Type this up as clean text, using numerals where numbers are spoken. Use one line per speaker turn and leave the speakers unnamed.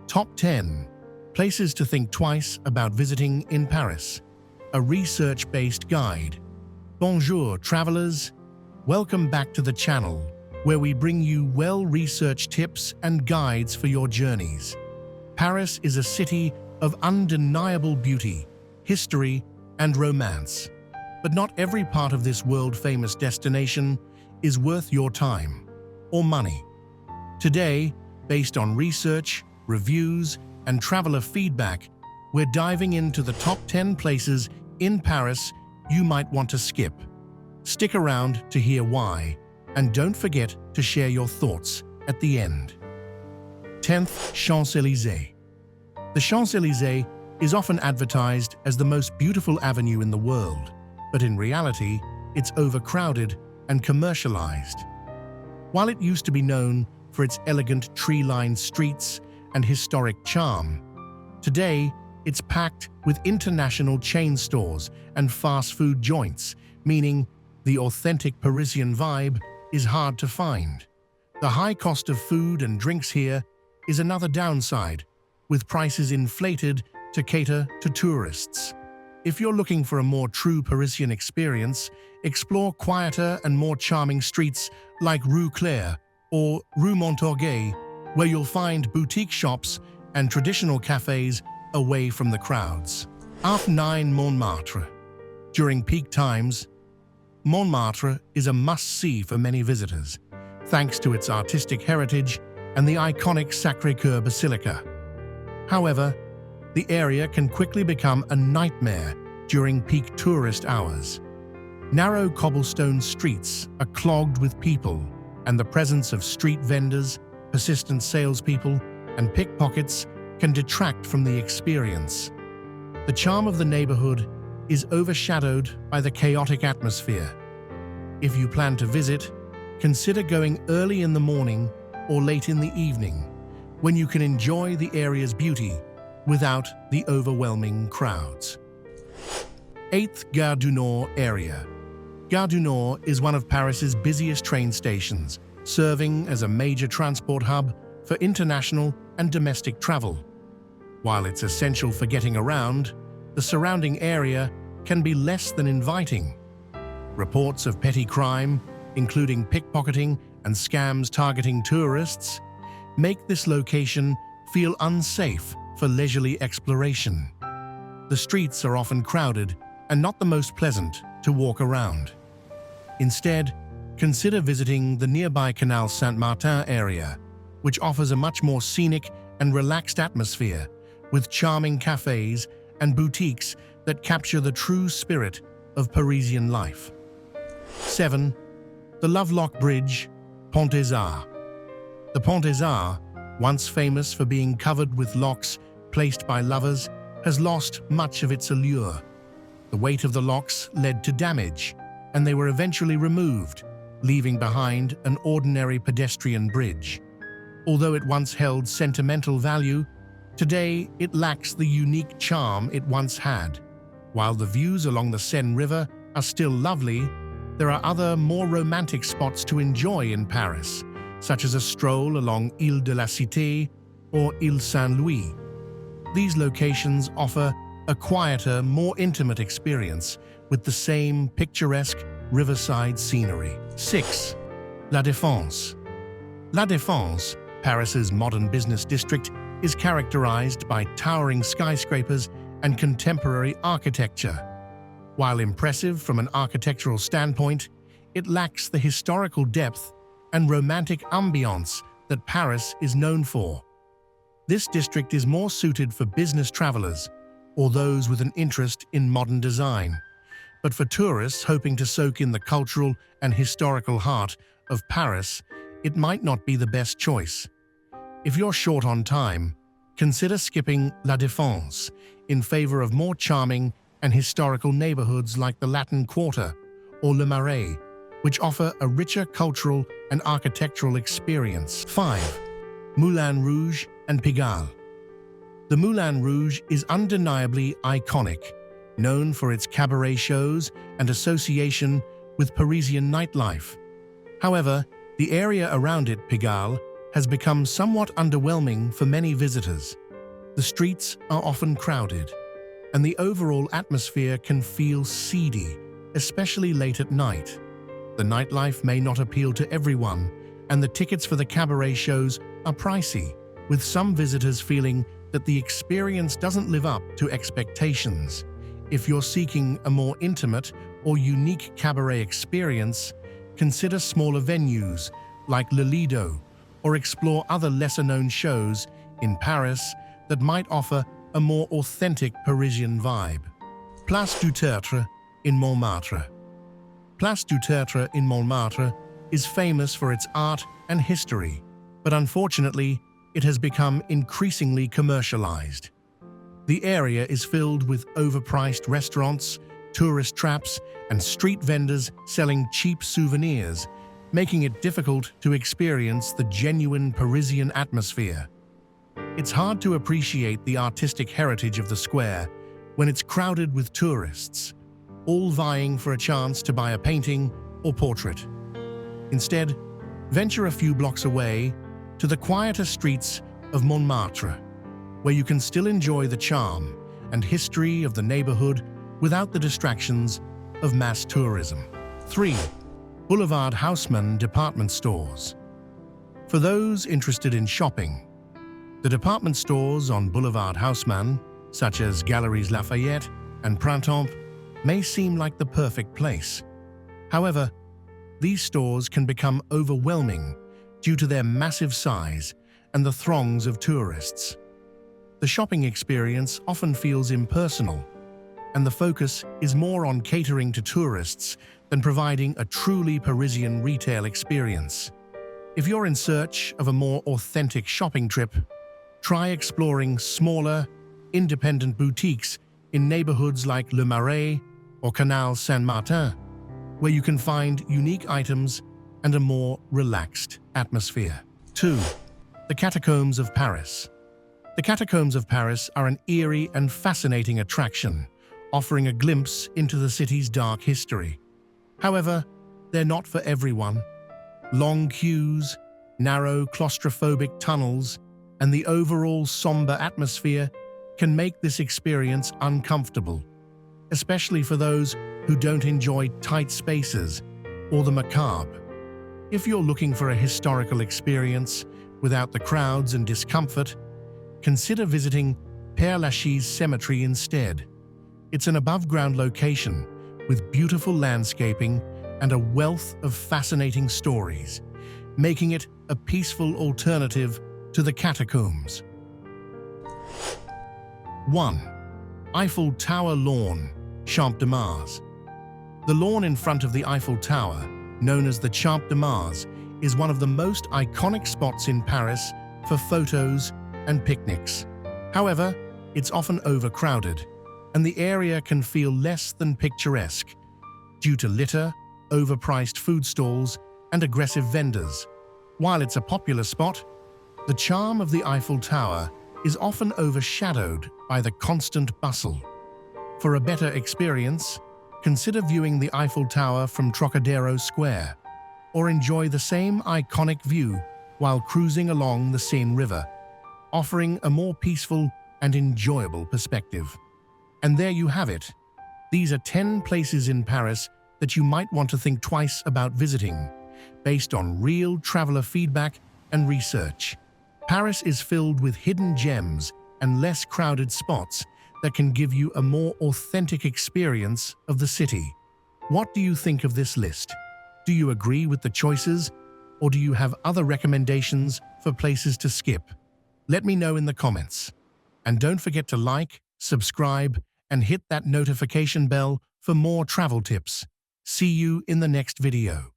Top 10 Places to Think Twice About Visiting in Paris. A research-based guide. Bonjour, travelers. Welcome back to the channel, where we bring you well-researched tips and guides for your journeys. Paris is a city of undeniable beauty, history, and romance. But not every part of this world-famous destination is worth your time or money. Today, based on research, reviews, and traveler feedback, we're diving into the top 10 places in Paris you might want to skip. Stick around to hear why, and don't forget to share your thoughts at the end. 10th, Champs-Élysées. The Champs-Élysées is often advertised as the most beautiful avenue in the world, but in reality, it's overcrowded and commercialized. While it used to be known for its elegant tree-lined streets and historic charm, today it's packed with international chain stores and fast food joints, meaning the authentic Parisian vibe is hard to find. The high cost of food and drinks here is another downside, with prices inflated to cater to tourists. If you're looking for a more true Parisian experience, explore quieter and more charming streets like Rue Claire or Rue Montorgueil, where you'll find boutique shops and traditional cafes away from the crowds. Top 9 Montmartre. During peak times, Montmartre is a must-see for many visitors, thanks to its artistic heritage and the iconic Sacré-Cœur Basilica. However, the area can quickly become a nightmare during peak tourist hours. Narrow cobblestone streets are clogged with people, and the presence of street vendors, persistent salespeople, and pickpockets can detract from the experience. The charm of the neighborhood is overshadowed by the chaotic atmosphere. If you plan to visit, consider going early in the morning or late in the evening, when you can enjoy the area's beauty without the overwhelming crowds. 8th, Gare du Nord area. Gare du Nord is one of Paris's busiest train stations, serving as a major transport hub for international and domestic travel. While it's essential for getting around, the surrounding area can be less than inviting. Reports of petty crime, including pickpocketing and scams targeting tourists, make this location feel unsafe for leisurely exploration. The streets are often crowded and not the most pleasant to walk around. Instead, consider visiting the nearby Canal Saint-Martin area, which offers a much more scenic and relaxed atmosphere, with charming cafes and boutiques that capture the true spirit of Parisian life. 7. The Lovelock Bridge, Pont des Arts. The Pont des Arts, once famous for being covered with locks placed by lovers, has lost much of its allure. The weight of the locks led to damage, and they were eventually removed, leaving behind an ordinary pedestrian bridge. Although it once held sentimental value, today it lacks the unique charm it once had. While the views along the Seine River are still lovely, there are other, more romantic spots to enjoy in Paris, such as a stroll along Ile de la Cité or Ile Saint-Louis. These locations offer a quieter, more intimate experience with the same picturesque riverside scenery. 6. La Défense. La Défense, Paris's modern business district, is characterized by towering skyscrapers and contemporary architecture. While impressive from an architectural standpoint, it lacks the historical depth and romantic ambiance that Paris is known for. This district is more suited for business travelers or those with an interest in modern design. But for tourists hoping to soak in the cultural and historical heart of Paris, it might not be the best choice. If you're short on time, consider skipping La Défense in favor of more charming and historical neighborhoods like the Latin Quarter or Le Marais, which offer a richer cultural and architectural experience. 5. Moulin Rouge and Pigalle. The Moulin Rouge is undeniably iconic, known for its cabaret shows and association with Parisian nightlife. However, the area around it, Pigalle, has become somewhat underwhelming for many visitors. The streets are often crowded, and the overall atmosphere can feel seedy, especially late at night. The nightlife may not appeal to everyone, and the tickets for the cabaret shows are pricey, with some visitors feeling that the experience doesn't live up to expectations. If you're seeking a more intimate or unique cabaret experience, consider smaller venues like Le Lido, or explore other lesser-known shows in Paris that might offer a more authentic Parisian vibe. Place du Tertre in Montmartre. Place du Tertre in Montmartre is famous for its art and history, but unfortunately, it has become increasingly commercialized. The area is filled with overpriced restaurants, tourist traps, and street vendors selling cheap souvenirs, making it difficult to experience the genuine Parisian atmosphere. It's hard to appreciate the artistic heritage of the square when it's crowded with tourists, all vying for a chance to buy a painting or portrait. Instead, venture a few blocks away to the quieter streets of Montmartre, where you can still enjoy the charm and history of the neighborhood without the distractions of mass tourism. 3. Boulevard Haussmann department stores. For those interested in shopping, the department stores on Boulevard Haussmann, such as Galeries Lafayette and Printemps, may seem like the perfect place. However, these stores can become overwhelming due to their massive size and the throngs of tourists. The shopping experience often feels impersonal, and the focus is more on catering to tourists than providing a truly Parisian retail experience. If you're in search of a more authentic shopping trip, try exploring smaller, independent boutiques in neighborhoods like Le Marais or Canal Saint-Martin, where you can find unique items and a more relaxed atmosphere. 2. The Catacombs of Paris. The Catacombs of Paris are an eerie and fascinating attraction, offering a glimpse into the city's dark history. However, they're not for everyone. Long queues, narrow claustrophobic tunnels, and the overall somber atmosphere can make this experience uncomfortable, especially for those who don't enjoy tight spaces or the macabre. If you're looking for a historical experience without the crowds and discomfort, consider visiting Père Lachaise Cemetery instead. It's an above-ground location with beautiful landscaping and a wealth of fascinating stories, making it a peaceful alternative to the catacombs. 1. Eiffel Tower Lawn, Champ de Mars. The lawn in front of the Eiffel Tower, known as the Champ de Mars, is one of the most iconic spots in Paris for photos and picnics. However, it's often overcrowded, and the area can feel less than picturesque due to litter, overpriced food stalls, and aggressive vendors. While it's a popular spot, the charm of the Eiffel Tower is often overshadowed by the constant bustle. For a better experience, consider viewing the Eiffel Tower from Trocadero Square, or enjoy the same iconic view while cruising along the Seine River, offering a more peaceful and enjoyable perspective. And there you have it. These are 10 places in Paris that you might want to think twice about visiting, based on real traveler feedback and research. Paris is filled with hidden gems and less crowded spots that can give you a more authentic experience of the city. What do you think of this list? Do you agree with the choices, or do you have other recommendations for places to skip? Let me know in the comments. And don't forget to like, subscribe, and hit that notification bell for more travel tips. See you in the next video.